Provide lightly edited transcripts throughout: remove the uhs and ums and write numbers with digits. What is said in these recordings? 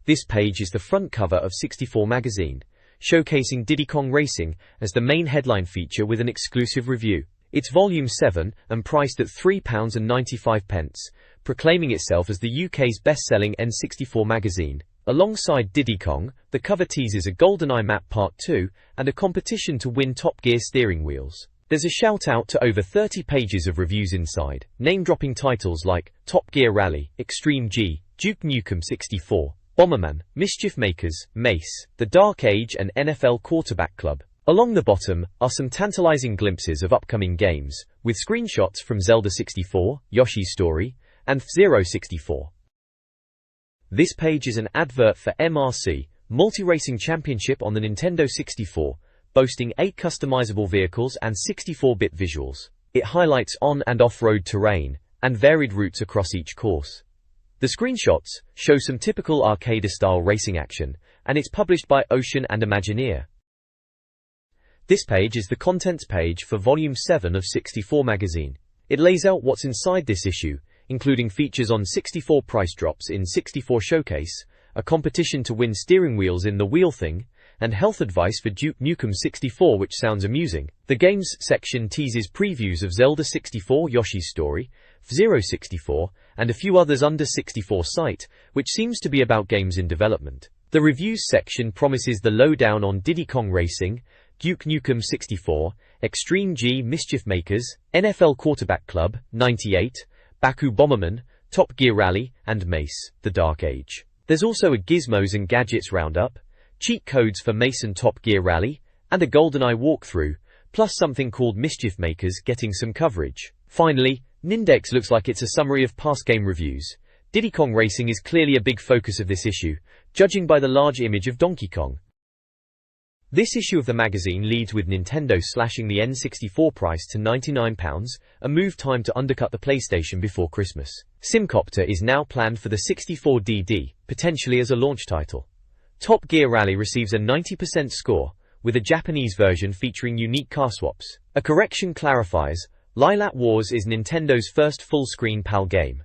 This page is the front cover of 64 magazine, showcasing Diddy Kong Racing as the main headline feature with an exclusive review. It's volume 7 and priced at £3.95, proclaiming itself as the UK's best-selling N64 magazine. Alongside Diddy Kong, the cover teases a GoldenEye map part 2 and a competition to win Top Gear steering wheels. There's a shout-out to over 30 pages of reviews inside, name-dropping titles like Top Gear Rally, Extreme G, Duke Nukem 64, Bomberman, Mischief Makers, Mace, The Dark Age and NFL Quarterback Club. Along the bottom are some tantalizing glimpses of upcoming games, with screenshots from Zelda 64, Yoshi's Story, and F-Zero 64. This page is an advert for MRC, Multi-Racing Championship on the Nintendo 64, boasting 8 customizable vehicles and 64-bit visuals. It highlights on- and off-road terrain, and varied routes across each course. The screenshots show some typical arcade-style racing action, and it's published by Ocean and Imagineer. This page is the contents page for Volume 7 of 64 magazine. It lays out what's inside this issue, including features on 64 price drops in 64 Showcase, a competition to win steering wheels in the Wheel Thing, and health advice for Duke Nukem 64, which sounds amusing. The Games section teases previews of Zelda 64, Yoshi's Story, F-Zero 64, and a few others under 64 site, which seems to be about games in development. The Reviews section promises the lowdown on Diddy Kong Racing, Duke Nukem 64, Extreme G, Mischief Makers, NFL Quarterback Club, 98, Baku Bomberman, Top Gear Rally, and Mace, The Dark Age. There's also a Gizmos and Gadgets roundup, cheat codes for Mace and Top Gear Rally, and a GoldenEye walkthrough, plus something called Mischief Makers getting some coverage. Finally, Nindex looks like it's a summary of past game reviews. Diddy Kong Racing is clearly a big focus of this issue, judging by the large image of Donkey Kong. This issue of the magazine leads with Nintendo slashing the N64 price to £99, a move timed to undercut the PlayStation before Christmas. Simcopter is now planned for the 64DD, potentially as a launch title. Top Gear Rally receives a 90% score, with a Japanese version featuring unique car swaps. A correction clarifies, Lilat Wars is Nintendo's first full-screen PAL game.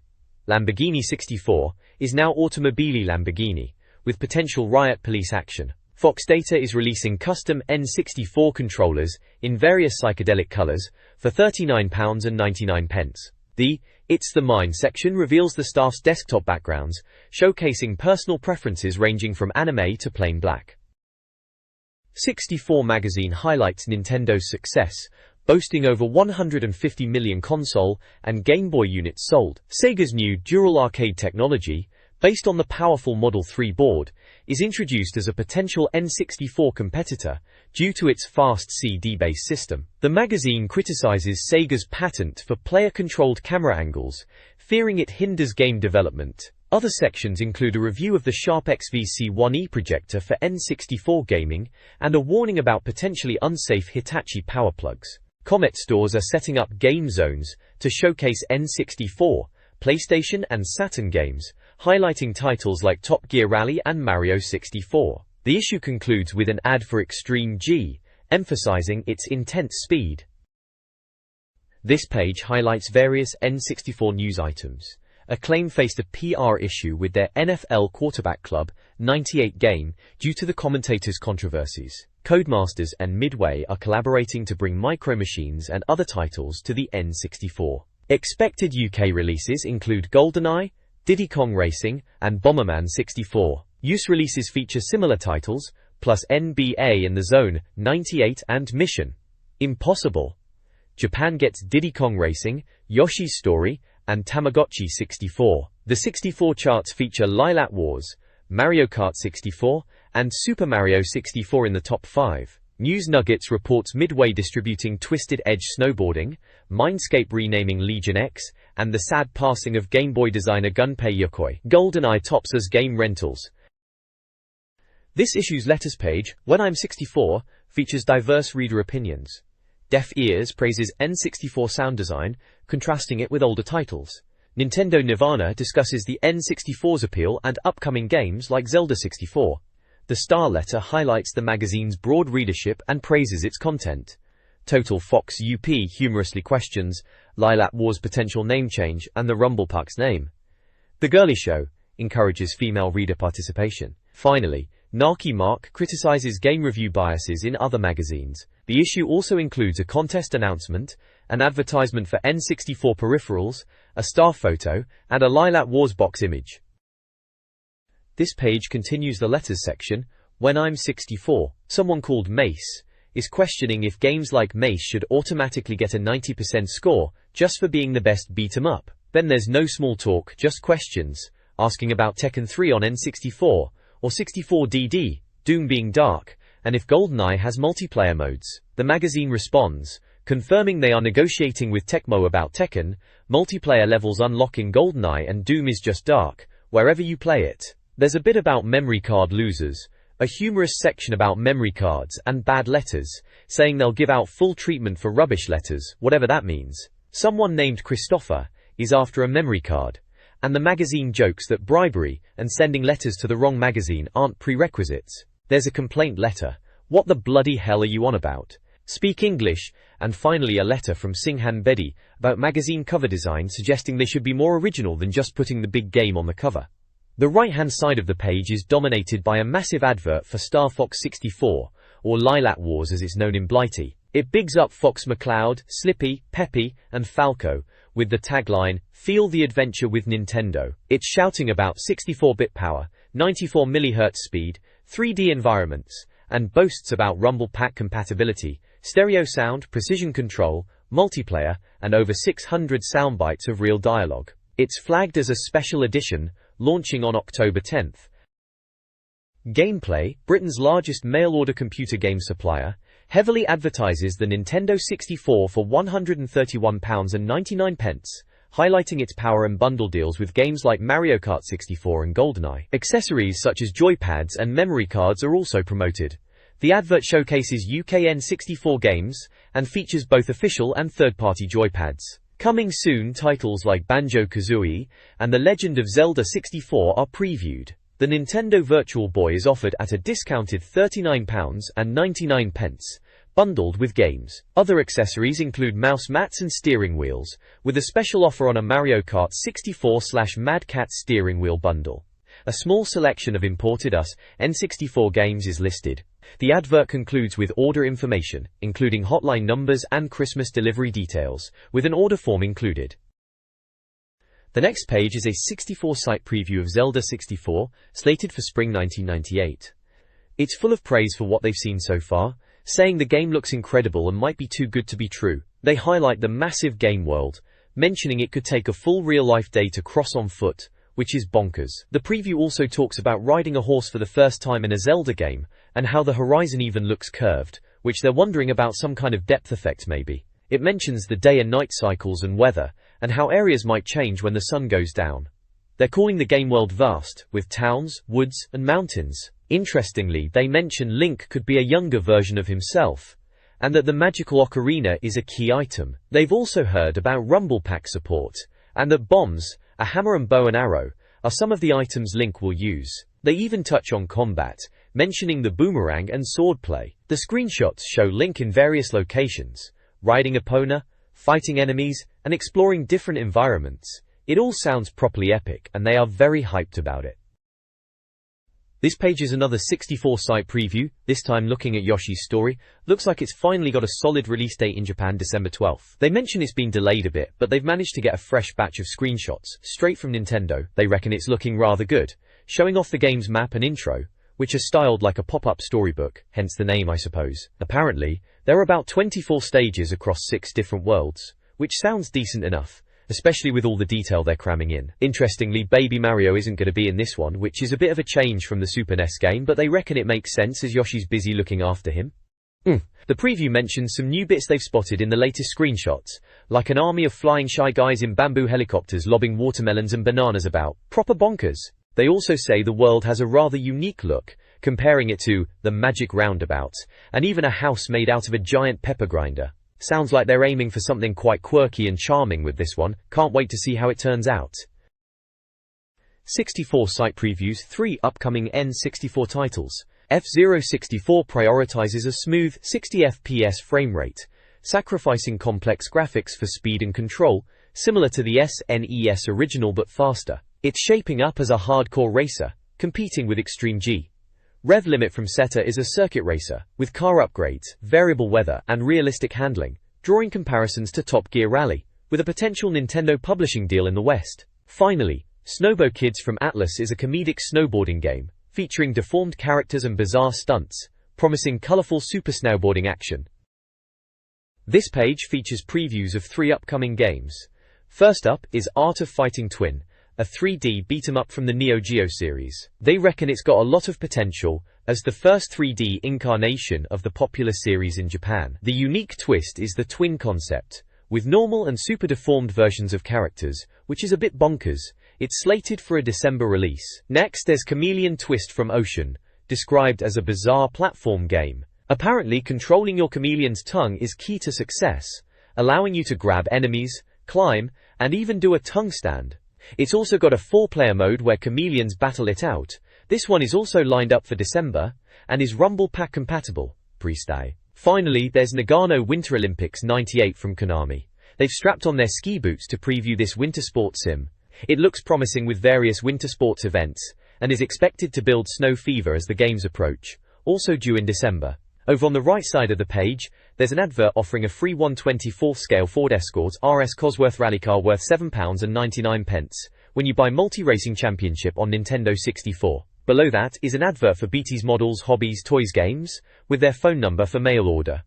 Lamborghini 64 is now Automobili Lamborghini, with potential riot police action. Fox Data is releasing custom N64 controllers in various psychedelic colors for £39.99. The It's the Mine section reveals the staff's desktop backgrounds, showcasing personal preferences ranging from anime to plain black. 64 magazine highlights Nintendo's success, boasting over 150 million console and Game Boy units sold. Sega's new Dual Arcade technology, based on the powerful Model 3 board, is introduced as a potential N64 competitor due to its fast CD-based system. The magazine criticizes Sega's patent for player-controlled camera angles, fearing it hinders game development. Other sections include a review of the Sharp XVC-1E projector for N64 gaming and a warning about potentially unsafe Hitachi power plugs. Comet stores are setting up game zones to showcase N64, PlayStation and Saturn games, highlighting titles like Top Gear Rally and Mario 64. The issue concludes with an ad for Extreme G, emphasizing its intense speed. This page highlights various N64 news items. Acclaim faced a PR issue with their NFL Quarterback Club 98 game due to the commentators' controversies. Codemasters and Midway are collaborating to bring Micro Machines and other titles to the N64. Expected UK releases include GoldenEye, Diddy Kong Racing, and Bomberman 64. Use releases feature similar titles, plus NBA in the Zone, 98 and Mission Impossible. Japan gets Diddy Kong Racing, Yoshi's Story, and Tamagotchi 64. The 64 charts feature Lilat Wars, Mario Kart 64, and Super Mario 64 in the top 5. News Nuggets reports Midway distributing Twisted Edge Snowboarding, Mindscape renaming Legion X, and the sad passing of Game Boy designer Gunpei Yokoi. GoldenEye tops as game rentals. This issue's letters page, When I'm 64, features diverse reader opinions. Deaf Ears praises N64 sound design, contrasting it with older titles. Nintendo Nirvana discusses the N64's appeal and upcoming games like Zelda 64. The Star Letter highlights the magazine's broad readership and praises its content. Total Fox UP humorously questions Lilat War's potential name change and the Rumble Park's name. The Girly Show encourages female reader participation. Finally, Narky Mark criticizes game review biases in other magazines. The issue also includes a contest announcement, an advertisement for N64 peripherals, a star photo, and a Lilac Wars box image. This page continues the letters section. When I'm 64, someone called Mace is questioning if games like Mace should automatically get a 90% score just for being the best beat-em-up. Then there's no small talk, just questions, asking about Tekken 3 on N64, or 64DD, Doom being dark, and if GoldenEye has multiplayer modes. The magazine responds, confirming they are negotiating with Tecmo about Tekken, multiplayer levels unlocking GoldenEye and Doom is just dark, wherever you play it. There's a bit about memory card losers, a humorous section about memory cards, and bad letters, saying they'll give out full treatment for rubbish letters, whatever that means. Someone named Christopher is after a memory card, and the magazine jokes that bribery and sending letters to the wrong magazine aren't prerequisites. There's a complaint letter. What the bloody hell are you on about? Speak English. And finally a letter from Singhan Bedi about magazine cover design, suggesting they should be more original than just putting the big game on the cover. The right-hand side of the page is dominated by a massive advert for Star Fox 64, or Lilac Wars as it's known in Blighty. It bigs up Fox McCloud, Slippy, Peppy, and Falco, with the tagline, "Feel the adventure with Nintendo." It's shouting about 64-bit power, 94 MHz speed, 3D environments, and boasts about Rumble Pack compatibility, stereo sound, precision control, multiplayer, and over 600 soundbites of real dialogue. It's flagged as a special edition, launching on October 10th. Gameplay, Britain's largest mail-order computer game supplier, heavily advertises the Nintendo 64 for £131.99, highlighting its power and bundle deals with games like Mario Kart 64 and GoldenEye. Accessories such as joypads and memory cards are also promoted. The advert showcases UK N64 games, and features both official and third-party joypads. Coming soon titles like Banjo-Kazooie and The Legend of Zelda 64 are previewed. The Nintendo Virtual Boy is offered at a discounted £39.99, bundled with games. Other accessories include mouse mats and steering wheels, with a special offer on a Mario Kart 64/Mad Cat steering wheel bundle. A small selection of imported US N64 games is listed. The advert concludes with order information, including hotline numbers and Christmas delivery details, with an order form included. The next page is a 64-site preview of Zelda 64, slated for spring 1998. It's full of praise for what they've seen so far, saying the game looks incredible and might be too good to be true. They highlight the massive game world, mentioning it could take a full real-life day to cross on foot, which is bonkers. The preview also talks about riding a horse for the first time in a Zelda game, and how the horizon even looks curved, which they're wondering about some kind of depth effect maybe. It mentions the day and night cycles and weather, and how areas might change when the sun goes down. They're calling the game world vast, with towns, woods, and mountains. Interestingly, they mention Link could be a younger version of himself, and that the magical ocarina is a key item. They've also heard about Rumble Pack support, and that bombs, a hammer and bow and arrow, are some of the items Link will use. They even touch on combat, mentioning the boomerang and swordplay. The screenshots show Link in various locations, riding Epona, fighting enemies, and exploring different environments. It all sounds properly epic, and they are very hyped about it. This page is another 64-site preview, this time looking at Yoshi's Story. Looks like it's finally got a solid release date in Japan, December 12th. They mention it's been delayed a bit, but they've managed to get a fresh batch of screenshots, straight from Nintendo. They reckon it's looking rather good, showing off the game's map and intro, which are styled like a pop-up storybook, hence the name I suppose. Apparently, there are about 24 stages across 6 different worlds, which sounds decent enough, especially with all the detail they're cramming in. Interestingly, Baby Mario isn't going to be in this one, which is a bit of a change from the Super NES game, but they reckon it makes sense as Yoshi's busy looking after him. The preview mentions some new bits they've spotted in the latest screenshots, like an army of flying shy guys in bamboo helicopters lobbing watermelons and bananas about. Proper bonkers. They also say the world has a rather unique look, comparing it to the Magic Roundabout, and even a house made out of a giant pepper grinder. Sounds like they're aiming for something quite quirky and charming with this one. Can't wait to see how it turns out. 64 site previews, 3 upcoming N64 titles. F-Zero 64 prioritizes a smooth 60 FPS frame rate, sacrificing complex graphics for speed and control, similar to the SNES original but faster. It's shaping up as a hardcore racer, competing with Extreme G. Rev Limit from Seta is a circuit racer, with car upgrades, variable weather, and realistic handling, drawing comparisons to Top Gear Rally, with a potential Nintendo publishing deal in the West. Finally, Snowbo Kids from Atlas is a comedic snowboarding game, featuring deformed characters and bizarre stunts, promising colorful super snowboarding action. This page features previews of 3 upcoming games. First up is Art of Fighting Twin, a 3D beat-em-up from the Neo Geo series. They reckon it's got a lot of potential, as the first 3D incarnation of the popular series in Japan. The unique twist is the twin concept, with normal and super deformed versions of characters, which is a bit bonkers. It's slated for a December release. Next, there's Chameleon Twist from Ocean, described as a bizarre platform game. Apparently, controlling your chameleon's tongue is key to success, allowing you to grab enemies, climb, and even do a tongue stand. It's also got a 4-player mode where chameleons battle it out. This one is also lined up for December, and is Rumble Pack compatible. Pre-stay. Finally, there's Nagano Winter Olympics 98 from Konami. They've strapped on their ski boots to preview this winter sports sim. It looks promising with various winter sports events, and is expected to build snow fever as the games approach, also due in December. Over on the right side of the page, there's an advert offering a free 1/24 scale Ford Escort RS Cosworth rally car worth £7.99 when you buy Multi-Racing Championship on Nintendo 64. Below that is an advert for BT's Models Hobbies Toys Games, with their phone number for mail order.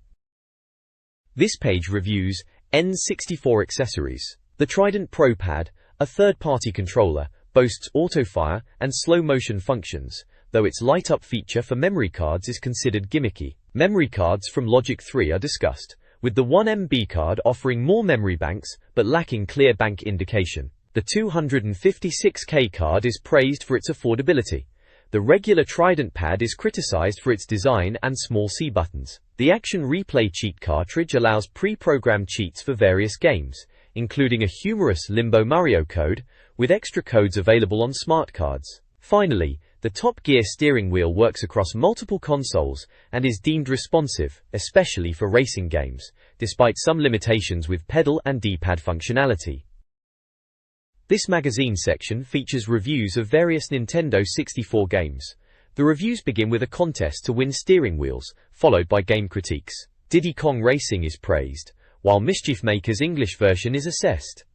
This page reviews N64 accessories. The Trident Pro Pad, a third-party controller, boasts auto-fire and slow-motion functions, though its light-up feature for memory cards is considered gimmicky. Memory cards from Logic 3 are discussed, with the 1MB card offering more memory banks but lacking clear bank indication. The 256K card is praised for its affordability. The regular Trident pad is criticized for its design and small C buttons. The Action Replay cheat cartridge allows pre-programmed cheats for various games, including a humorous Limbo Mario code, with extra codes available on smart cards. Finally, the Top Gear steering wheel works across multiple consoles and is deemed responsive, especially for racing games, despite some limitations with pedal and D-pad functionality. This magazine section features reviews of various Nintendo 64 games. The reviews begin with a contest to win steering wheels, followed by game critiques. Diddy Kong Racing is praised, while Mischief Maker's English version is assessed.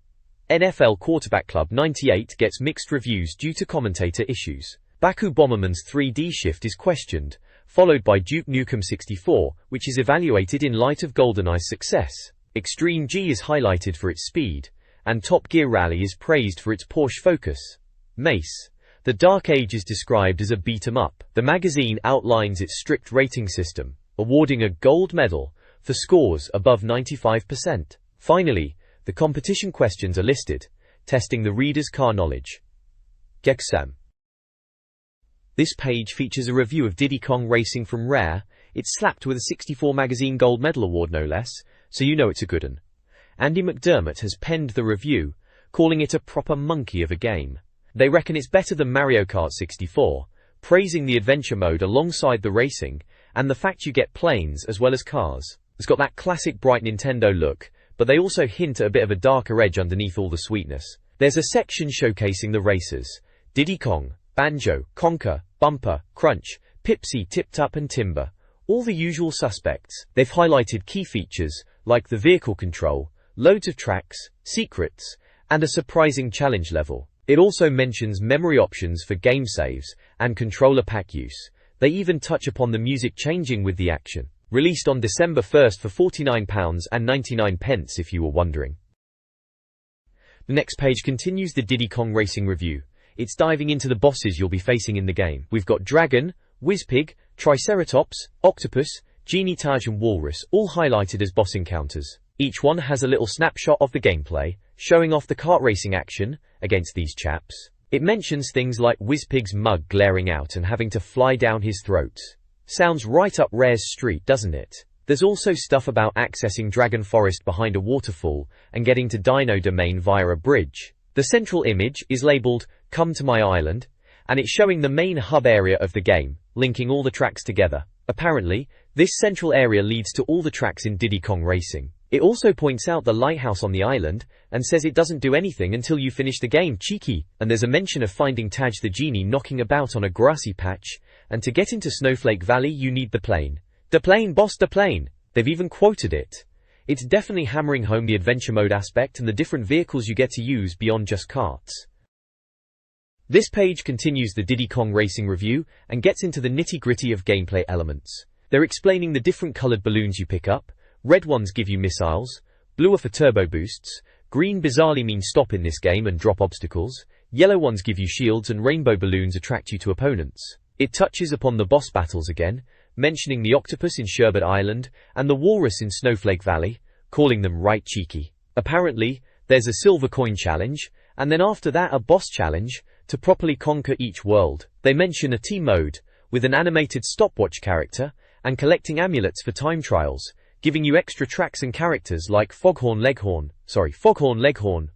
NFL Quarterback Club 98 gets mixed reviews due to commentator issues. Baku Bomberman's 3D shift is questioned, followed by Duke Nukem 64, which is evaluated in light of GoldenEye's success. Extreme G is highlighted for its speed, and Top Gear Rally is praised for its Porsche focus. Mace, The Dark Age is described as a beat-em-up. The magazine outlines its strict rating system, awarding a gold medal for scores above 95%. Finally, the competition questions are listed, testing the reader's car knowledge. Geksam. This page features a review of Diddy Kong Racing from Rare. It's slapped with a 64 Magazine Gold Medal Award no less, so you know it's a good one. Andy McDermott has penned the review, calling it a proper monkey of a game. They reckon it's better than Mario Kart 64, praising the adventure mode alongside the racing, and the fact you get planes as well as cars. It's got that classic bright Nintendo look, but they also hint at a bit of a darker edge underneath all the sweetness. There's a section showcasing the racers: Diddy Kong, Banjo, Conker, Bumper, Crunch, Pipsy, Tip Top and Timber. All the usual suspects. They've highlighted key features, like the vehicle control, loads of tracks, secrets, and a surprising challenge level. It also mentions memory options for game saves, and controller pack use. They even touch upon the music changing with the action. Released on December 1st for £49.99 if you were wondering. The next page continues the Diddy Kong Racing review. It's diving into the bosses you'll be facing in the game. We've got Dragon, Whizpig, Triceratops, Octopus, Genie Taj and Walrus, all highlighted as boss encounters. Each one has a little snapshot of the gameplay, showing off the kart racing action against these chaps. It mentions things like Whizpig's mug glaring out and having to fly down his throat. Sounds right up Rare's street, doesn't it? There's also stuff about accessing Dragon Forest behind a waterfall and getting to Dino Domain via a bridge. The central image is labeled "Come to my island," and it's showing the main hub area of the game, linking all the tracks together. Apparently, this central area leads to all the tracks in Diddy Kong Racing. It also points out the lighthouse on the island, and says it doesn't do anything until you finish the game, cheeky. And there's a mention of finding Taj the genie knocking about on a grassy patch, and to get into Snowflake Valley you need the plane. The plane, boss, the plane! They've even quoted it. It's definitely hammering home the adventure mode aspect and the different vehicles you get to use beyond just carts. This page continues the Diddy Kong Racing review, and gets into the nitty-gritty of gameplay elements. They're explaining the different colored balloons you pick up. Red ones give you missiles, blue are for turbo boosts, green bizarrely means stop in this game and drop obstacles, yellow ones give you shields, and rainbow balloons attract you to opponents. It touches upon the boss battles again, mentioning the octopus in Sherbet Island and the walrus in Snowflake Valley, calling them right cheeky. Apparently, there's a silver coin challenge, and then after that a boss challenge, to properly conquer each world. They mention a team mode, with an animated stopwatch character, and collecting amulets for time trials, giving you extra tracks and characters like Foghorn Leghorn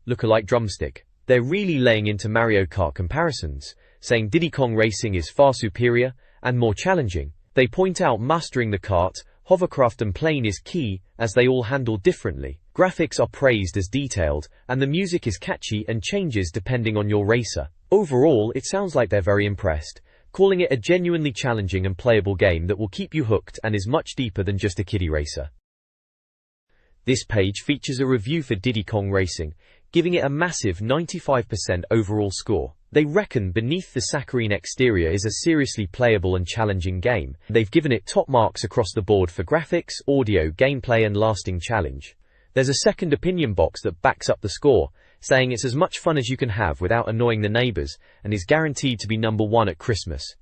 lookalike drumstick. They're really laying into Mario Kart comparisons, saying Diddy Kong Racing is far superior and more challenging. They point out mastering the kart, hovercraft and plane is key, as they all handle differently. Graphics are praised as detailed, and the music is catchy and changes depending on your racer. Overall, it sounds like they're very impressed, calling it a genuinely challenging and playable game that will keep you hooked and is much deeper than just a kiddie racer. This page features a review for Diddy Kong Racing, giving it a massive 95% overall score. They reckon beneath the saccharine exterior is a seriously playable and challenging game. They've given it top marks across the board for graphics, audio, gameplay and lasting challenge. There's a second opinion box that backs up the score, saying it's as much fun as you can have without annoying the neighbors, and is guaranteed to be #1 at Christmas.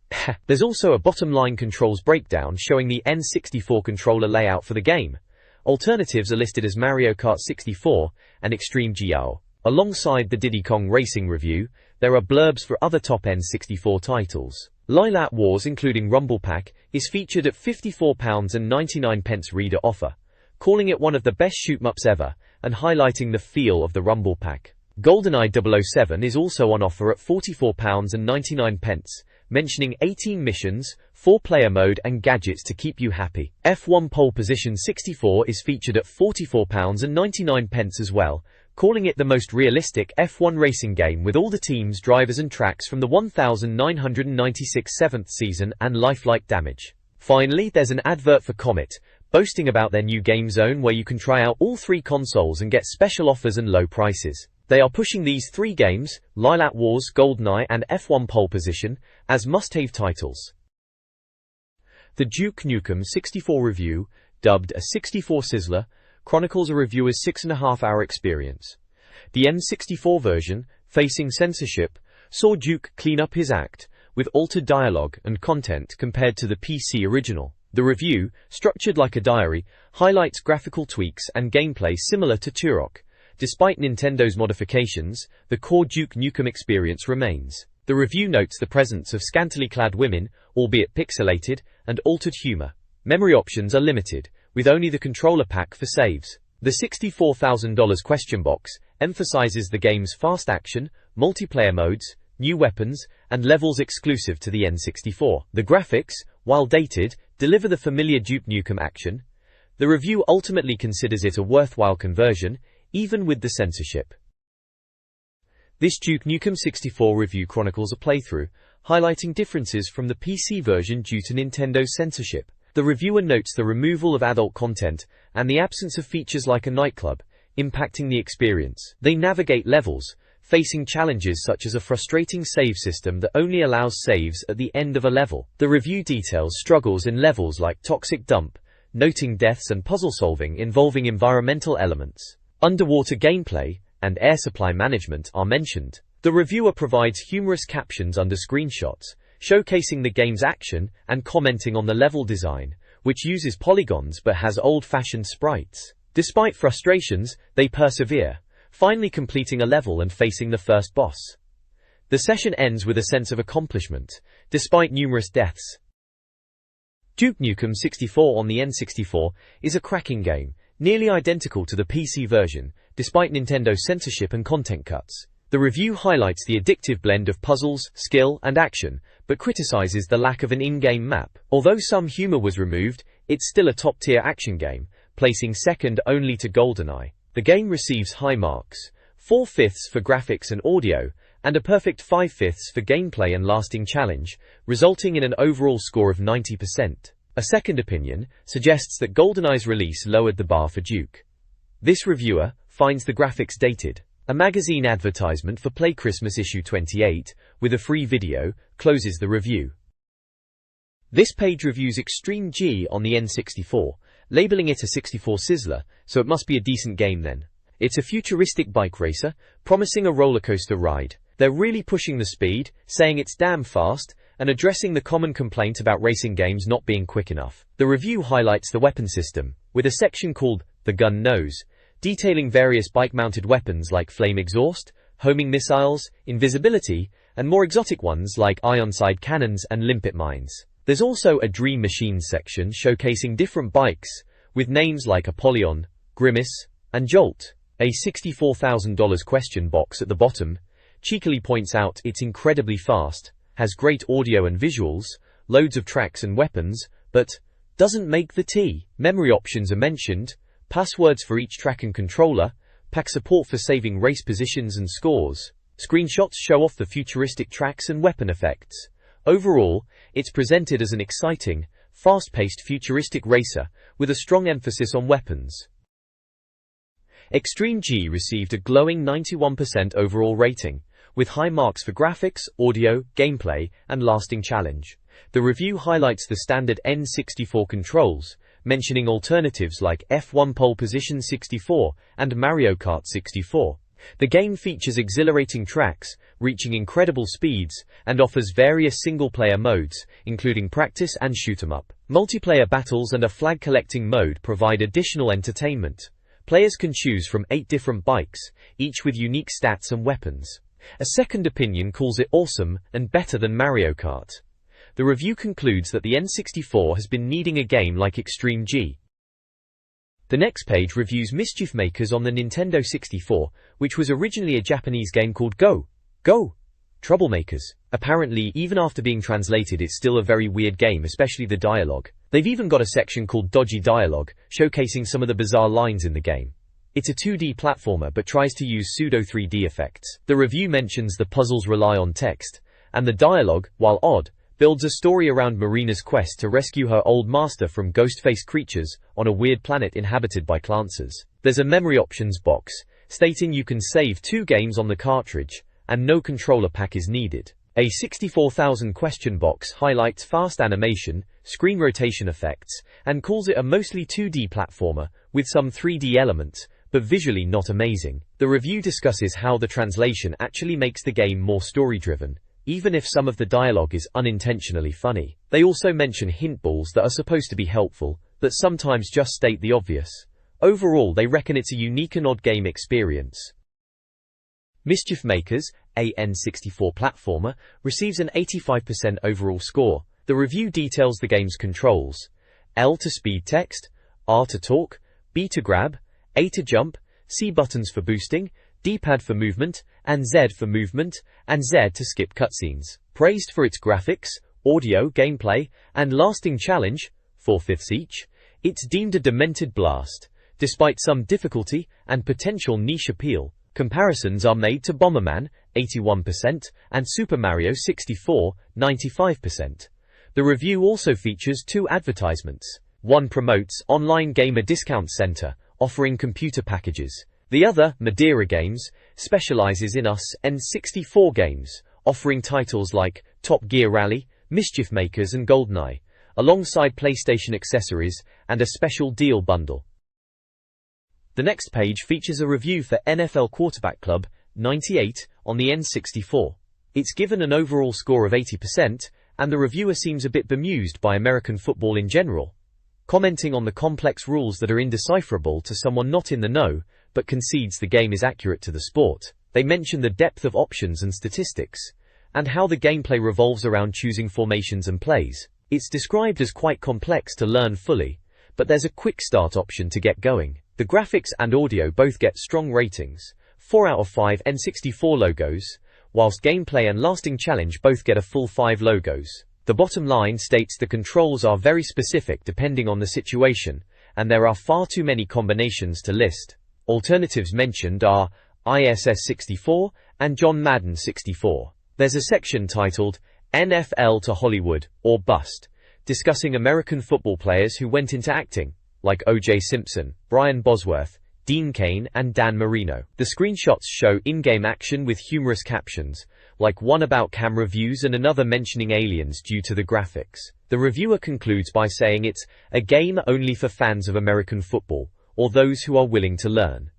There's also a bottom line controls breakdown showing the N64 controller layout for the game. Alternatives are listed as Mario Kart 64 and Extreme GO. Alongside the Diddy Kong Racing review, there are blurbs for other top N64 titles. Lilac Wars, including Rumble Pack, is featured at £54.99 reader offer, calling it one of the best shoot-'em-ups ever, and highlighting the feel of the Rumble Pack. GoldenEye 007 is also on offer at £44.99, mentioning 18 missions, 4-player mode and gadgets to keep you happy. F1 Pole Position 64 is featured at £44.99 as well, calling it the most realistic F1 racing game with all the teams, drivers and tracks from the 1996 7th season and lifelike damage. Finally, there's an advert for Comet, boasting about their new game zone where you can try out all 3 consoles and get special offers and low prices. They are pushing these 3 games, Lilac Wars, GoldenEye and F1 Pole Position, as must-have titles. The Duke Nukem 64 review, dubbed a 64 Sizzler, chronicles a reviewer's 6.5-hour experience. The N64 version, facing censorship, saw Duke clean up his act, with altered dialogue and content compared to the PC original. The review, structured like a diary, highlights graphical tweaks and gameplay similar to Turok. Despite Nintendo's modifications, the core Duke Nukem experience remains. The review notes the presence of scantily clad women, albeit pixelated, and altered humor. Memory options are limited, with only the controller pack for saves. The $64,000 question box emphasizes the game's fast action, multiplayer modes, new weapons, and levels exclusive to the N64. The graphics, while dated, deliver the familiar Duke Nukem action. The review ultimately considers it a worthwhile conversion, even with the censorship. This Duke Nukem 64 review chronicles a playthrough, highlighting differences from the PC version due to Nintendo's censorship. The reviewer notes the removal of adult content and the absence of features like a nightclub, impacting the experience. They navigate levels, facing challenges such as a frustrating save system that only allows saves at the end of a level. The review details struggles in levels like Toxic Dump, noting deaths and puzzle solving involving environmental elements. Underwater gameplay and air supply management are mentioned. The reviewer provides humorous captions under screenshots, showcasing the game's action and commenting on the level design, which uses polygons but has old-fashioned sprites. Despite frustrations, they persevere, finally completing a level and facing the first boss. The session ends with a sense of accomplishment, despite numerous deaths. Duke Nukem 64 on the N64 is a cracking game, nearly identical to the PC version, despite Nintendo's censorship and content cuts. The review highlights the addictive blend of puzzles, skill, and action, but criticizes the lack of an in-game map. Although some humor was removed, it's still a top-tier action game, placing second only to GoldenEye. The game receives high marks, 4/5 for graphics and audio, and a perfect 5/5 for gameplay and lasting challenge, resulting in an overall score of 90%. A second opinion suggests that GoldenEye's release lowered the bar for Duke. This reviewer finds the graphics dated. A magazine advertisement for Play Christmas issue 28, with a free video, closes the review. This page reviews Extreme G on the N64, labeling it a 64 sizzler, so it must be a decent game then. It's a futuristic bike racer, promising a rollercoaster ride. They're really pushing the speed, saying it's damn fast, and addressing the common complaint about racing games not being quick enough. The review highlights the weapon system, with a section called The Gun Nose, detailing various bike-mounted weapons like flame exhaust, homing missiles, invisibility, and more exotic ones like ion-side cannons and limpet mines. There's also a Dream Machines section showcasing different bikes, with names like Apollyon, Grimace, and Jolt. A $64,000 question box at the bottom cheekily points out it's incredibly fast, has great audio and visuals, loads of tracks and weapons, but doesn't make the tea. Memory options are mentioned, passwords for each track and controller, pack support for saving race positions and scores. Screenshots show off the futuristic tracks and weapon effects. Overall, it's presented as an exciting, fast-paced futuristic racer, with a strong emphasis on weapons. Extreme G received a glowing 91% overall rating, with high marks for graphics, audio, gameplay, and lasting challenge. The review highlights the standard N64 controls, mentioning alternatives like F1 Pole Position 64 and Mario Kart 64. The game features exhilarating tracks, reaching incredible speeds, and offers various single-player modes, including practice and shoot-'em-up. Multiplayer battles and a flag-collecting mode provide additional entertainment. Players can choose from 8 different bikes, each with unique stats and weapons. A second opinion calls it awesome and better than Mario Kart. The review concludes that the N64 has been needing a game like Extreme G. The next page reviews Mischief Makers on the Nintendo 64, which was originally a Japanese game called Go! Troublemakers. Apparently, even after being translated, it's still a very weird game, especially the dialogue. They've even got a section called Dodgy Dialogue, showcasing some of the bizarre lines in the game. It's a 2D platformer but tries to use pseudo 3D effects. The review mentions the puzzles rely on text, and the dialogue, while odd, builds a story around Marina's quest to rescue her old master from ghost-faced creatures on a weird planet inhabited by Clancers. There's a memory options box, stating you can save 2 games on the cartridge, and no controller pack is needed. A 64,000 question box highlights fast animation, screen rotation effects, and calls it a mostly 2D platformer, with some 3D elements, but visually not amazing. The review discusses how the translation actually makes the game more story-driven, even if some of the dialogue is unintentionally funny. They also mention hint balls that are supposed to be helpful, but sometimes just state the obvious. Overall, they reckon it's a unique and odd game experience. Mischief Makers, a N64 platformer, receives an 85% overall score. The review details the game's controls: L to speed text, R to talk, B to grab, A to jump, C buttons for boosting, D-pad for movement, and Z for movement, and Z to skip cutscenes. Praised for its graphics, audio, gameplay, and lasting challenge, 4/5 each, it's deemed a demented blast. Despite some difficulty and potential niche appeal, comparisons are made to Bomberman, 81%, and Super Mario 64, 95%. The review also features 2 advertisements. One promotes Online Gamer Discount Center, offering computer packages. The other, Madeira Games, specializes in US N64 games, offering titles like Top Gear Rally, Mischief Makers and GoldenEye, alongside PlayStation accessories and a special deal bundle. The next page features a review for NFL Quarterback Club 98 on the N64. It's given an overall score of 80%, and the reviewer seems a bit bemused by American football in general, commenting on the complex rules that are indecipherable to someone not in the know, but concedes the game is accurate to the sport. They mention the depth of options and statistics, and how the gameplay revolves around choosing formations and plays. It's described as quite complex to learn fully, but there's a quick start option to get going. The graphics and audio both get strong ratings, 4 out of 5 N64 logos, whilst gameplay and lasting challenge both get a full 5 logos. The bottom line states the controls are very specific depending on the situation, and there are far too many combinations to list. Alternatives mentioned are ISS 64 and John Madden 64. There's a section titled NFL to Hollywood or Bust, discussing American football players who went into acting, like O.J. Simpson, Brian Bosworth, Dean Cain, and Dan Marino. The screenshots show in-game action with humorous captions, like one about camera views and another mentioning aliens due to the graphics. The reviewer concludes by saying it's a game only for fans of American football, or those who are willing to learn.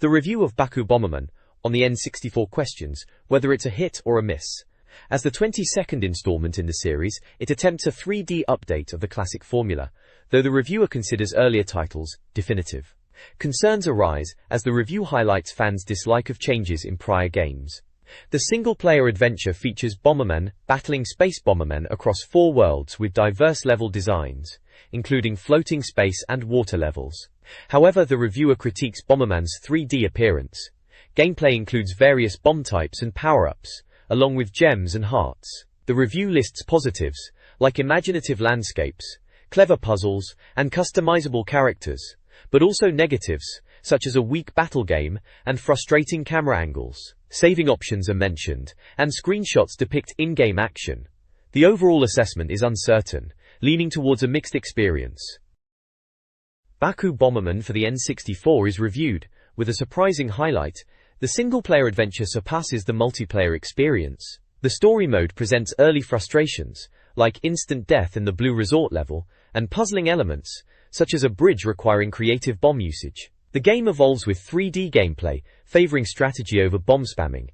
The review of Baku Bomberman on the N64 questions whether it's a hit or a miss. As the 22nd installment in the series, it attempts a 3D update of the classic formula, though the reviewer considers earlier titles definitive. Concerns arise as the review highlights fans' dislike of changes in prior games. The single-player adventure features Bombermen battling space Bombermen across 4 worlds with diverse level designs, including floating space and water levels. However, the reviewer critiques Bomberman's 3D appearance. Gameplay includes various bomb types and power-ups, along with gems and hearts. The review lists positives, like imaginative landscapes, clever puzzles, and customizable characters, but also negatives, such as a weak battle game and frustrating camera angles. Saving options are mentioned, and screenshots depict in-game action. The overall assessment is uncertain, leaning towards a mixed experience. Baku Bomberman for the N64 is reviewed, with a surprising highlight: the single-player adventure surpasses the multiplayer experience. The story mode presents early frustrations, like instant death in the Blue Resort level, and puzzling elements, such as a bridge requiring creative bomb usage. The game evolves with 3D gameplay, favoring strategy over bomb spamming.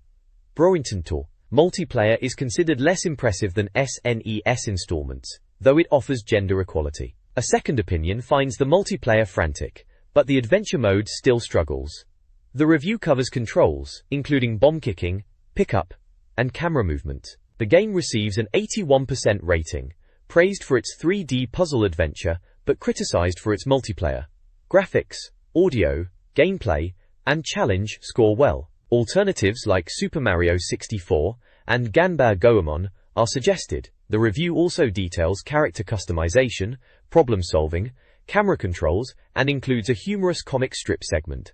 Broington multiplayer is considered less impressive than SNES installments, though it offers gender equality. A second opinion finds the multiplayer frantic, but the adventure mode still struggles. The review covers controls, including bomb kicking, pickup, and camera movement. The game receives an 81% rating, praised for its 3D puzzle adventure, but criticized for its multiplayer. Graphics, audio, gameplay, and challenge score well. Alternatives like Super Mario 64 and Ganbare Goemon are suggested. The review also details character customization, problem solving, camera controls, and includes a humorous comic strip segment.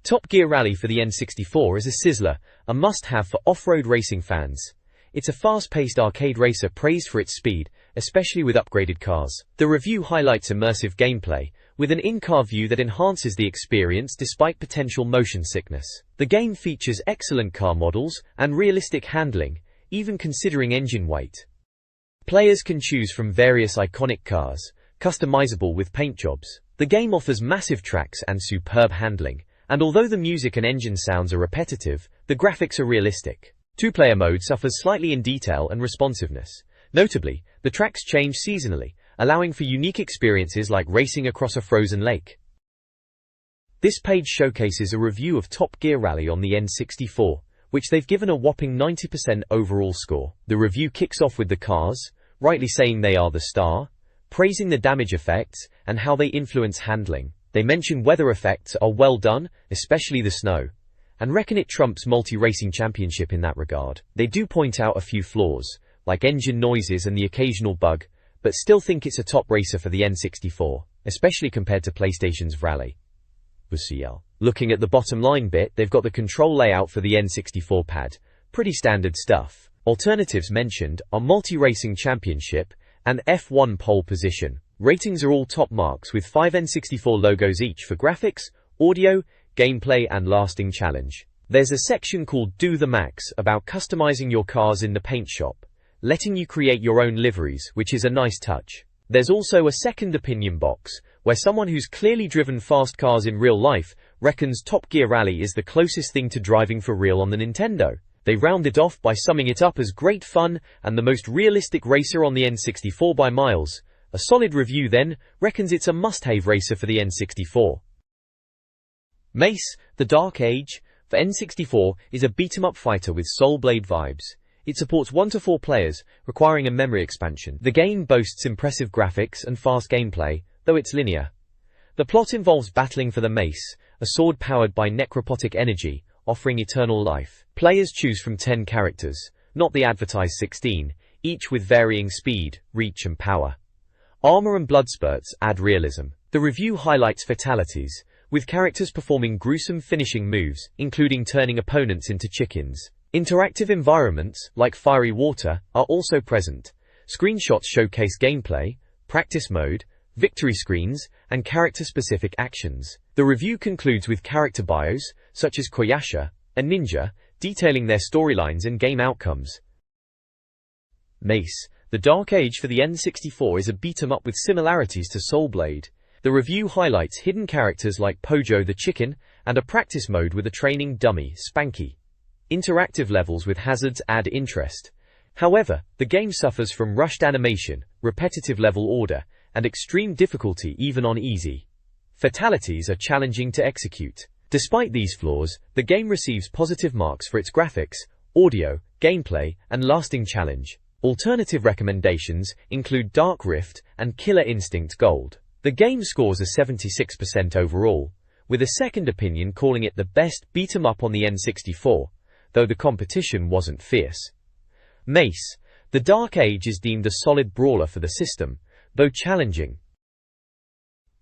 Top Gear Rally for the N64 is a sizzler, a must-have for off-road racing fans. It's a fast-paced arcade racer praised for its speed, especially with upgraded cars. The review highlights immersive gameplay, with an in-car view that enhances the experience despite potential motion sickness. The game features excellent car models and realistic handling, even considering engine weight. Players can choose from various iconic cars, customizable with paint jobs. The game offers massive tracks and superb handling, and although the music and engine sounds are repetitive, the graphics are realistic. Two-player mode suffers slightly in detail and responsiveness. Notably, the tracks change seasonally, allowing for unique experiences like racing across a frozen lake. This page showcases a review of Top Gear Rally on the N64, which they've given a whopping 90% overall score. The review kicks off with the cars, rightly saying they are the star, praising the damage effects and how they influence handling. They mention weather effects are well done, especially the snow, and reckon it trumps multi-racing championship in that regard. They do point out a few flaws, like engine noises and the occasional bug, but still think it's a top racer for the N64, especially compared to PlayStation's Rally. Looking at the bottom line bit, they've got the control layout for the N64 pad. Pretty standard stuff. Alternatives mentioned are multi-racing championship and F1 pole position. Ratings are all top marks with 5 N64 logos each for graphics, audio, gameplay and lasting challenge. There's a section called Do the Max about customizing your cars in the paint shop, letting you create your own liveries, which is a nice touch. There's also a second opinion box, where someone who's clearly driven fast cars in real life reckons Top Gear Rally is the closest thing to driving for real on the Nintendo. They round it off by summing it up as great fun and the most realistic racer on the N64 by miles. A solid review then reckons it's a must-have racer for the N64. Mace, The Dark Age, for N64 is a beat-em-up fighter with Soul Blade vibes. It supports 1 to 4 players, requiring a memory expansion. The game boasts impressive graphics and fast gameplay, though it's linear. The plot involves battling for the mace, a sword powered by necropotic energy, offering eternal life. Players choose from 10 characters, not the advertised 16, each with varying speed, reach and power. Armor and blood spurts add realism. The review highlights fatalities, with characters performing gruesome finishing moves, including turning opponents into chickens. Interactive environments, like fiery water, are also present. Screenshots showcase gameplay, practice mode, victory screens, and character-specific actions. The review concludes with character bios, such as Koyasha, a ninja, detailing their storylines and game outcomes. Mace, the Dark Age for the N64 is a beat-em-up with similarities to Soul Blade. The review highlights hidden characters like Pojo the Chicken, and a practice mode with a training dummy, Spanky. Interactive levels with hazards add interest. However, the game suffers from rushed animation, repetitive level order, and extreme difficulty even on easy. Fatalities are challenging to execute. Despite these flaws, the game receives positive marks for its graphics, audio, gameplay, and lasting challenge. Alternative recommendations include Dark Rift and Killer Instinct Gold. The game scores a 76% overall, with a second opinion calling it the best beat-em-up on the N64, though the competition wasn't fierce. Mace, the Dark Age is deemed a solid brawler for the system, though challenging.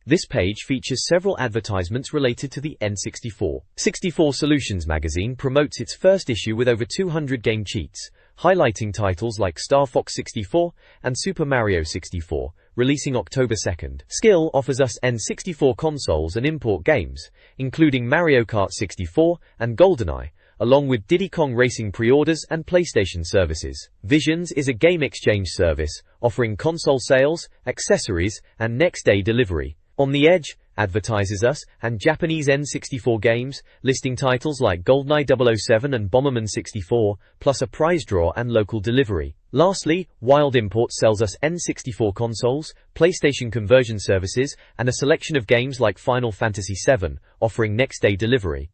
This page features several advertisements related to the N64. 64 Solutions magazine promotes its first issue with over 200 game cheats, highlighting titles like Star Fox 64 and Super Mario 64, releasing October 2nd. Skill offers us N64 consoles and import games, including Mario Kart 64 and GoldenEye, along with Diddy Kong Racing pre-orders and PlayStation services. Visions is a game exchange service, offering console sales, accessories, and next-day delivery. On the Edge advertises us and Japanese N64 games, listing titles like GoldenEye 007 and Bomberman 64, plus a prize draw and local delivery. Lastly, Wild Import sells us N64 consoles, PlayStation conversion services, and a selection of games like Final Fantasy VII, offering next-day delivery.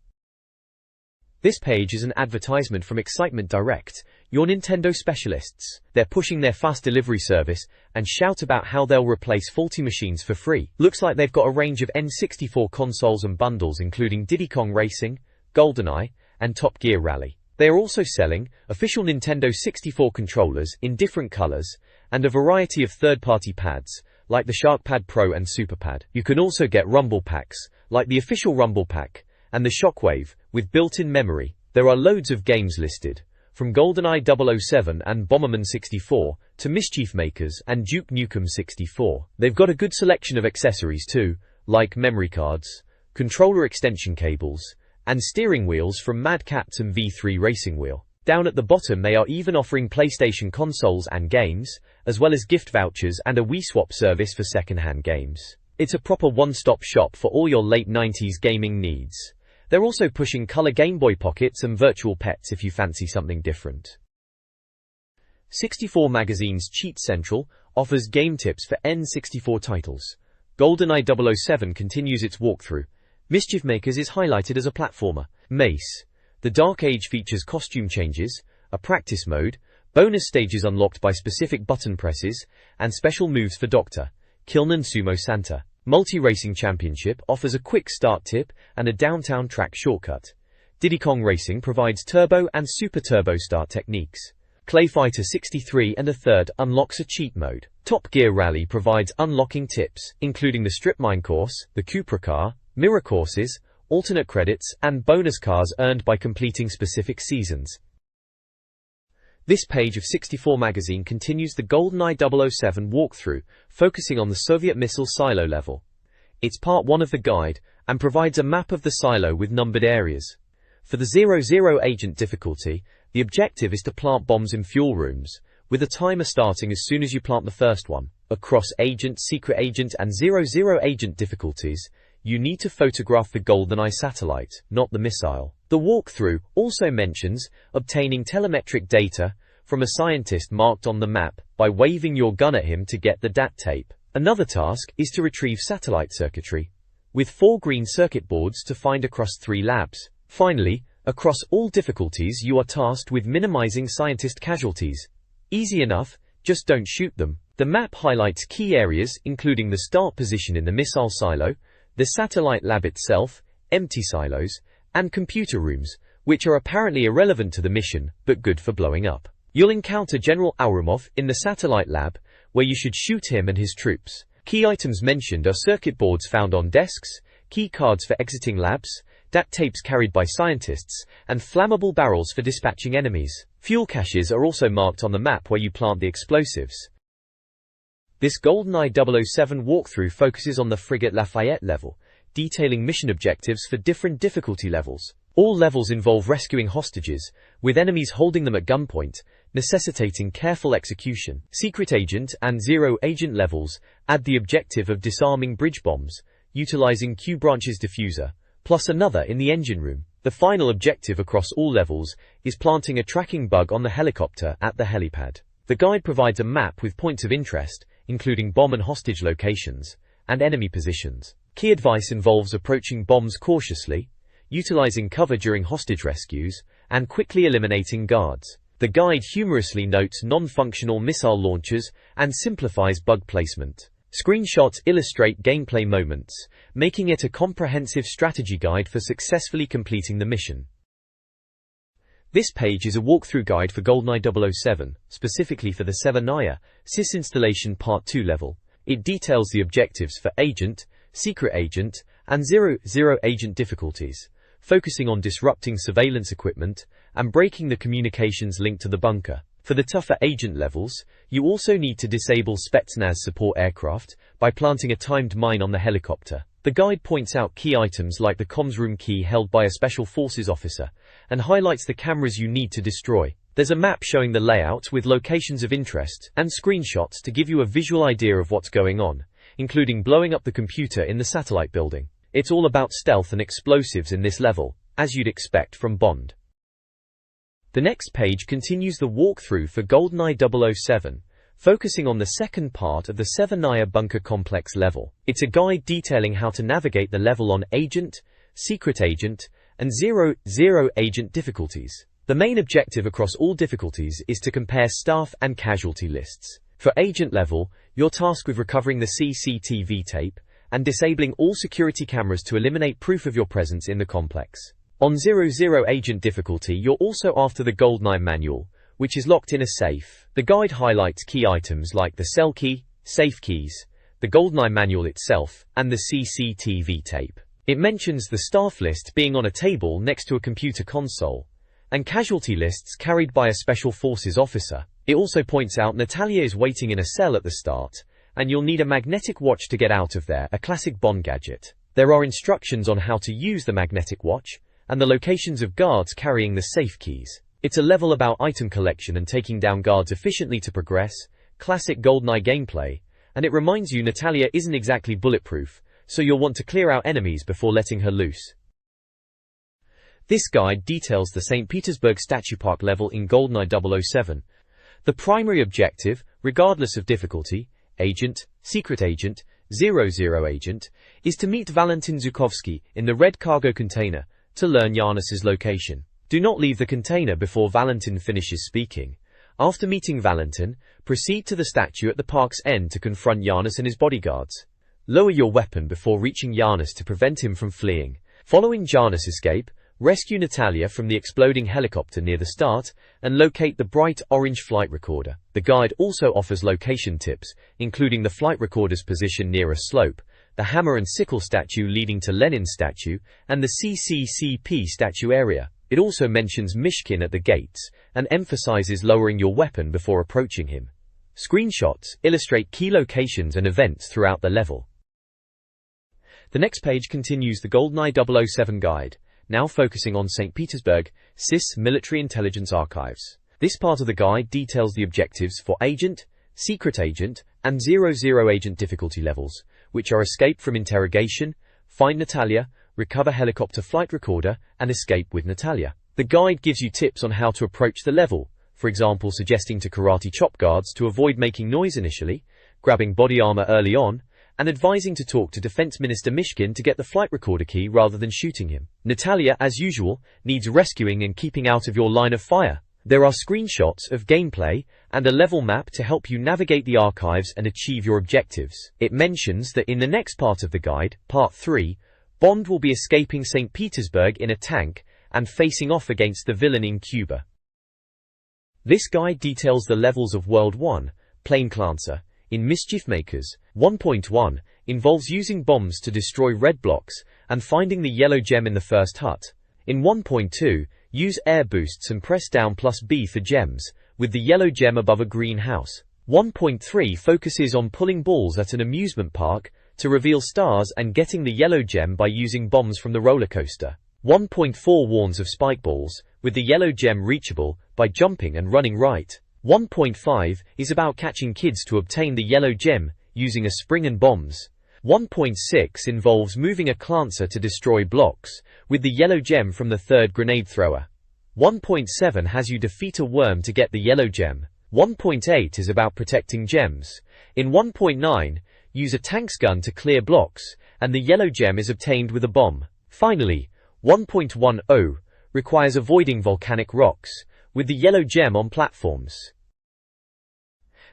This page is an advertisement from Excitement Direct, your Nintendo specialists. They're pushing their fast delivery service and shout about how they'll replace faulty machines for free. Looks like they've got a range of N64 consoles and bundles including Diddy Kong Racing, GoldenEye, and Top Gear Rally. They are also selling official Nintendo 64 controllers in different colors and a variety of third-party pads like the SharkPad Pro and SuperPad. You can also get Rumble packs like the official Rumble pack and the Shockwave with built-in memory. There are loads of games listed, from GoldenEye 007 and Bomberman 64 to Mischief Makers and Duke Nukem 64. They've got a good selection of accessories too, like memory cards, controller extension cables, and steering wheels from Mad Catz and V3 Racing Wheel. Down at the bottom they are even offering PlayStation consoles and games, as well as gift vouchers and a Wii Swap service for second-hand games. It's a proper one-stop shop for all your late 90s gaming needs. They're also pushing color Game Boy Pockets and virtual pets if you fancy something different. 64 Magazine's Cheat Central offers game tips for N64 titles. GoldenEye 007 continues its walkthrough. Mischief Makers is highlighted as a platformer. Mace, the Dark Age features costume changes, a practice mode, bonus stages unlocked by specific button presses, and special moves for Dr. Kilnan Sumo Santa. Multi-Racing Championship offers a quick start tip and a downtown track shortcut. Diddy Kong Racing provides turbo and super turbo start techniques. Clay Fighter 63 and a third unlocks a cheat mode. Top Gear Rally provides unlocking tips, including the Strip Mine course, the Cupra car, mirror courses, alternate credits, and bonus cars earned by completing specific seasons. This page of 64 Magazine continues the GoldenEye 007 walkthrough, focusing on the Soviet missile silo level. It's part 1 of the guide, and provides a map of the silo with numbered areas. For the 00 agent difficulty, the objective is to plant bombs in fuel rooms, with a timer starting as soon as you plant the first one. Across agent, secret agent, and 00 agent difficulties, you need to photograph the GoldenEye satellite, not the missile. The walkthrough also mentions obtaining telemetric data from a scientist marked on the map by waving your gun at him to get the DAT tape. Another task is to retrieve satellite circuitry, with 4 green circuit boards to find across 3 labs. Finally, across all difficulties you are tasked with minimizing scientist casualties. Easy enough, just don't shoot them. The map highlights key areas including the start position in the missile silo, the satellite lab itself, empty silos, and computer rooms, which are apparently irrelevant to the mission, but good for blowing up. You'll encounter General Aurumov in the satellite lab, where you should shoot him and his troops. Key items mentioned are circuit boards found on desks, key cards for exiting labs, DAT tapes carried by scientists, and flammable barrels for dispatching enemies. Fuel caches are also marked on the map where you plant the explosives. This GoldenEye 007 walkthrough focuses on the Frigate Lafayette level, detailing mission objectives for different difficulty levels. All levels involve rescuing hostages, with enemies holding them at gunpoint, necessitating careful execution. Secret Agent and Zero Agent levels add the objective of disarming bridge bombs, utilizing Q Branch's diffuser, plus another in the engine room. The final objective across all levels is planting a tracking bug on the helicopter at the helipad. The guide provides a map with points of interest, including bomb and hostage locations, and enemy positions. Key advice involves approaching bombs cautiously, utilizing cover during hostage rescues, and quickly eliminating guards. The guide humorously notes non-functional missile launchers and simplifies bug placement. Screenshots illustrate gameplay moments, making it a comprehensive strategy guide for successfully completing the mission. This page is a walkthrough guide for GoldenEye 007, specifically for the Severnaya SIS installation Part 2 level. It details the objectives for Agent, Secret Agent, and Zero Agent difficulties, focusing on disrupting surveillance equipment and breaking the communications linked to the bunker. For the tougher Agent levels, you also need to disable Spetsnaz support aircraft by planting a timed mine on the helicopter. The guide points out key items like the comms room key held by a Special Forces officer, and highlights the cameras you need to destroy. There's a map showing the layout with locations of interest, and screenshots to give you a visual idea of what's going on, including blowing up the computer in the satellite building. It's all about stealth and explosives in this level, as you'd expect from Bond. The next page continues the walkthrough for GoldenEye 007, focusing on the second part of the Severnaya Bunker Complex level. It's a guide detailing how to navigate the level on Agent, Secret Agent, and Zero Agent difficulties. The main objective across all difficulties is to compare staff and casualty lists. For Agent level, you're tasked with recovering the CCTV tape and disabling all security cameras to eliminate proof of your presence in the complex. On Zero Agent difficulty, you're also after the GoldenEye manual, which is locked in a safe. The guide highlights key items like the cell key, safe keys, the GoldenEye manual itself, and the CCTV tape. It mentions the staff list being on a table next to a computer console, and casualty lists carried by a Special Forces officer. It also points out Natalia is waiting in a cell at the start, and you'll need a magnetic watch to get out of there, a classic Bond gadget. There are instructions on how to use the magnetic watch, and the locations of guards carrying the safe keys. It's a level about item collection and taking down guards efficiently to progress, classic GoldenEye gameplay, and it reminds you Natalia isn't exactly bulletproof, so you'll want to clear out enemies before letting her loose. This guide details the St. Petersburg Statue Park level in GoldenEye 007. The primary objective, regardless of difficulty, Agent, Secret Agent, Zero Agent, is to meet Valentin Zhukovsky in the red cargo container to learn Janus's location. Do not leave the container before Valentin finishes speaking. After meeting Valentin, proceed to the statue at the park's end to confront Janus and his bodyguards. Lower your weapon before reaching Janus to prevent him from fleeing. Following Janus' escape, rescue Natalia from the exploding helicopter near the start, and locate the bright orange flight recorder. The guide also offers location tips, including the flight recorder's position near a slope, the hammer and sickle statue leading to Lenin's statue, and the CCCP statue area. It also mentions Mishkin at the gates, and emphasizes lowering your weapon before approaching him. Screenshots illustrate key locations and events throughout the level. The next page continues the GoldenEye 007 guide, now focusing on St. Petersburg SIS Military Intelligence Archives. This part of the guide details the objectives for Agent, Secret Agent, and Zero Agent difficulty levels, which are escape from interrogation, find Natalia, recover helicopter flight recorder, and escape with Natalia. The guide gives you tips on how to approach the level, for example suggesting to karate chop guards to avoid making noise initially, grabbing body armor early on, and advising to talk to Defense Minister Mishkin to get the flight recorder key rather than shooting him. Natalia, as usual, needs rescuing and keeping out of your line of fire. There are screenshots of gameplay and a level map to help you navigate the archives and achieve your objectives. It mentions that in the next part of the guide, Part 3, Bond will be escaping St. Petersburg in a tank and facing off against the villain in Cuba. This guide details the levels of World 1, Plane Clancer, in Mischief Makers. 1.1 involves using bombs to destroy red blocks and finding the yellow gem in the first hut. In 1.2, use air boosts and press down +B for gems, with the yellow gem above a green house. 1.3 focuses on pulling balls at an amusement park to reveal stars and getting the yellow gem by using bombs from the roller coaster. 1.4 warns of spike balls, with the yellow gem reachable by jumping and running right. 1.5 is about catching kids to obtain the yellow gem using a spring and bombs. 1.6 involves moving a clancer to destroy blocks, with the yellow gem from the third grenade thrower. 1.7 has you defeat a worm to get the yellow gem. 1.8 is about protecting gems. In 1.9, use a tank's gun to clear blocks, and the yellow gem is obtained with a bomb. Finally, 1.10 requires avoiding volcanic rocks, with the yellow gem on platforms.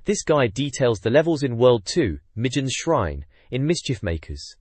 This guide details the levels in World 2, Midgeon's Shrine, in Mischief Makers.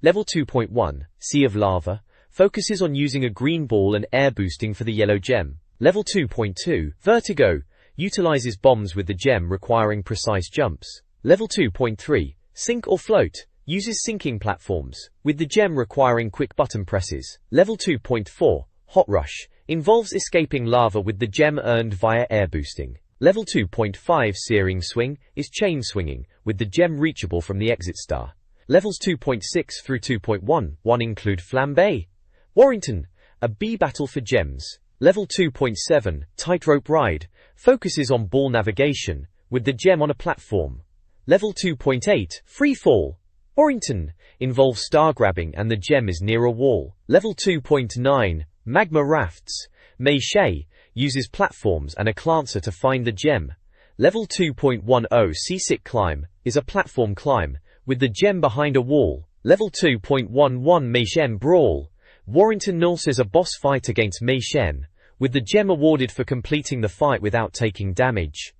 Level 2.1, Sea of Lava, focuses on using a green ball and air boosting for the yellow gem. Level 2.2, Vertigo, utilizes bombs with the gem requiring precise jumps. Level 2.3, Sink or Float, uses sinking platforms, with the gem requiring quick button presses. Level 2.4, Hot Rush, involves escaping lava with the gem earned via air boosting. Level 2.5 Searing Swing is chain swinging, with the gem reachable from the exit star. Levels 2.6 through 2.1 include Flambe, Warrington, a bee battle for gems. Level 2.7 Tightrope Ride focuses on ball navigation, with the gem on a platform. Level 2.8 Free Fall, Warrington, involves star grabbing and the gem is near a wall. Level 2.9 Magma Rafts, Mei Shei, uses platforms and a clancer to find the gem. Level 2.10 Seasick Climb is a platform climb, with the gem behind a wall. Level 2.11 Mei Shen Brawl, Warrington nurses a boss fight against Mei Shen, with the gem awarded for completing the fight without taking damage.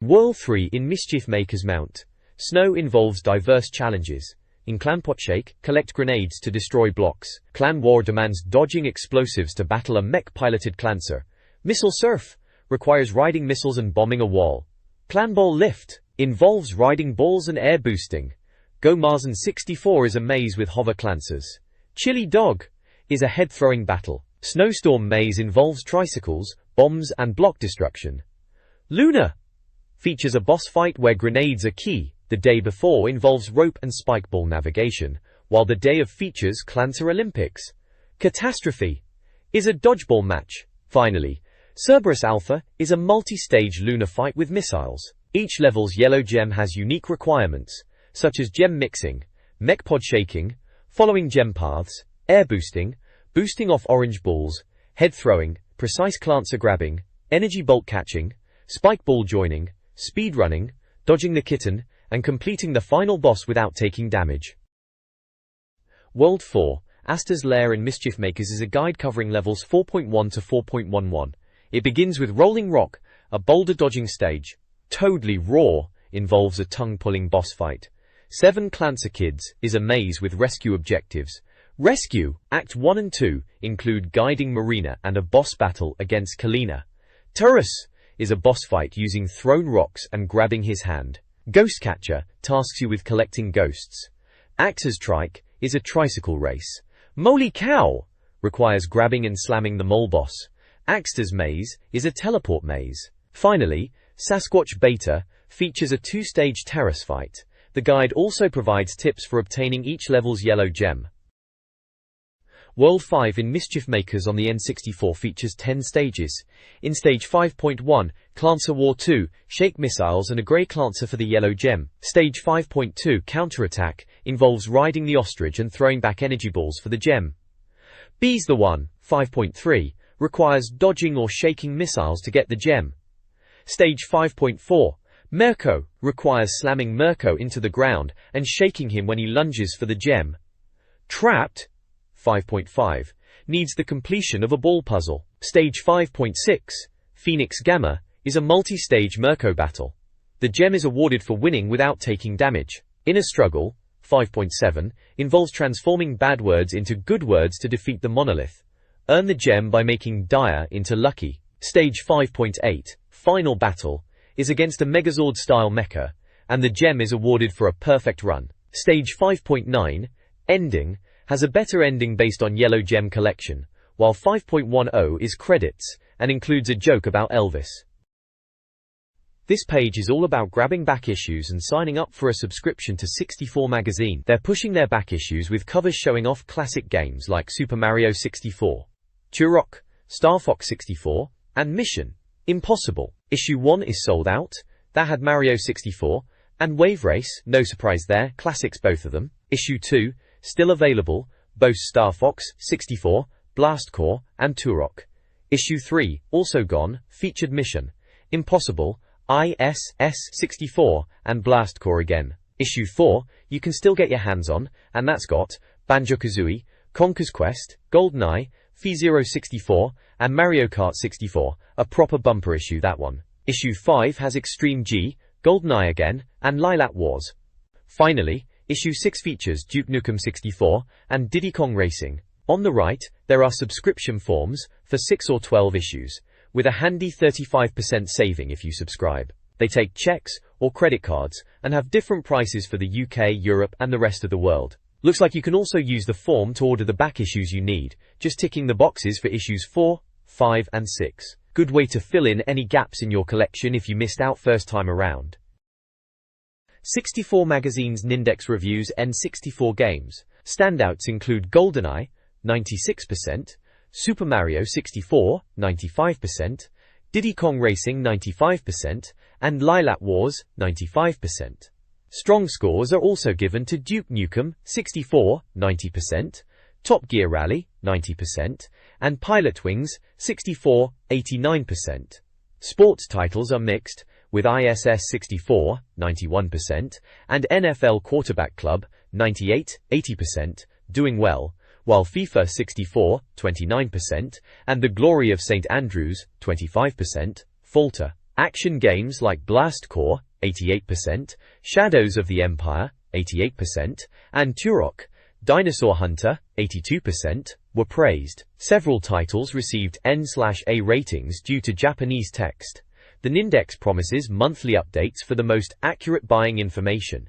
World 3 in Mischief Makers Mount. Snow involves diverse challenges. In Clan Potshake, collect grenades to destroy blocks. Clan War demands dodging explosives to battle a mech-piloted clancer. Missile Surf requires riding missiles and bombing a wall. Clan Ball Lift involves riding balls and air boosting. Go Marzen 64 is a maze with hover clancers. Chili Dog is a head-throwing battle. Snowstorm Maze involves tricycles, bombs and block destruction. Luna features a boss fight where grenades are key. The Day Before involves rope and spike ball navigation, while the Day of features Clancer Olympics. Catastrophe is a dodgeball match. Finally, Cerberus Alpha is a multi-stage lunar fight with missiles. Each level's yellow gem has unique requirements, such as gem mixing, mech pod shaking, following gem paths, air boosting, boosting off orange balls, head throwing, precise clancer grabbing, energy bolt catching, spike ball joining, speed running, dodging the kitten, and completing the final boss without taking damage. World 4, Asta's Lair in Mischief Makers is a guide covering levels 4.1 to 4.11. It begins with Rolling Rock, a boulder-dodging stage. Totally Raw involves a tongue-pulling boss fight. 7 Clancer Kids is a maze with rescue objectives. Rescue, Act 1 and 2, include guiding Marina and a boss battle against Kalina. Turrus is a boss fight using thrown rocks and grabbing his hand. Ghost Catcher tasks you with collecting ghosts. Actor's Trike is a tricycle race. Moly Cow requires grabbing and slamming the mole boss. Axter's Maze is a teleport maze. Finally, Sasquatch Beta features a 2-stage terrace fight. The guide also provides tips for obtaining each level's yellow gem. World 5 in Mischief Makers on the N64 features 10 stages. In Stage 5.1, Clancer War 2, shake missiles and a grey Clancer for the yellow gem. Stage 5.2, Counterattack, involves riding the ostrich and throwing back energy balls for the gem. Bees the One, 5.3, requires dodging or shaking missiles to get the gem. Stage 5.4, Mirko, requires slamming Mirko into the ground and shaking him when he lunges for the gem. Trapped, 5.5, needs the completion of a ball puzzle. Stage 5.6, Phoenix Gamma, is a multi-stage Mirko battle. The gem is awarded for winning without taking damage. Inner Struggle, 5.7, involves transforming bad words into good words to defeat the monolith. Earn the gem by making Dire into Lucky. Stage 5.8, Final Battle, is against a Megazord-style mecha, and the gem is awarded for a perfect run. Stage 5.9, Ending, has a better ending based on Yellow Gem collection, while 5.10 is Credits, and includes a joke about Elvis. This page is all about grabbing back issues and signing up for a subscription to 64 magazine. They're pushing their back issues with covers showing off classic games like Super Mario 64, Turok, Star Fox 64, and Mission Impossible. Issue 1 is sold out. That had Mario 64, and Wave Race, no surprise there, classics both of them. Issue 2, still available, boasts Star Fox 64, Blast Corps, and Turok. Issue 3, also gone, featured Mission Impossible, ISS 64, and Blast Corps again. Issue 4, you can still get your hands on, and that's got Banjo-Kazooie, Conker's Quest, GoldenEye, F-Zero 64, and Mario Kart 64, a proper bumper issue that one. Issue 5 has Extreme G, GoldenEye again, and Lilac Wars. Finally, Issue 6 features Duke Nukem 64, and Diddy Kong Racing. On the right, there are subscription forms, for 6 or 12 issues, with a handy 35% saving if you subscribe. They take checks, or credit cards, and have different prices for the UK, Europe, and the rest of the world. Looks like you can also use the form to order the back issues you need, just ticking the boxes for issues 4, 5, and 6. Good way to fill in any gaps in your collection if you missed out first time around. 64 Magazine's Nindex reviews N64 games. Standouts include GoldenEye, 96%, Super Mario 64, 95%, Diddy Kong Racing 95%, and Lilac Wars 95%. Strong scores are also given to Duke Nukem 64, 90%, Top Gear Rally 90%, and Pilotwings 64, 89%. Sports titles are mixed, with ISS 64, 91%, and NFL Quarterback Club 98, 80%, doing well, while FIFA 64, 29%, and The Glory of St. Andrews, 25%, falter. Action games like Blast Corps, 88%, Shadows of the Empire, 88%, and Turok, Dinosaur Hunter, 82%, were praised. Several titles received N/A ratings due to Japanese text. The Nindex promises monthly updates for the most accurate buying information.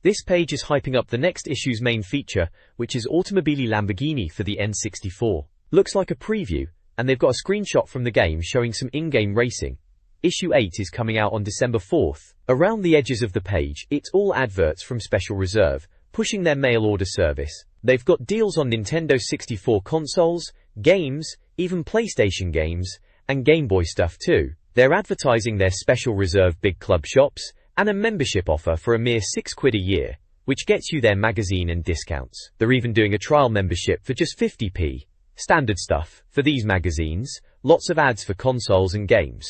This page is hyping up the next issue's main feature, which is Automobili Lamborghini for the N64. Looks like a preview, and they've got a screenshot from the game showing some in-game racing. Issue 8 is coming out on December 4th. Around the edges of the page, it's all adverts from Special Reserve, pushing their mail order service. They've got deals on Nintendo 64 consoles, games, even PlayStation games, and Game Boy stuff too. They're advertising their Special Reserve big club shops, and a membership offer for a mere £6 a year, which gets you their magazine and discounts. They're even doing a trial membership for just 50p. Standard stuff for these magazines, lots of ads for consoles and games.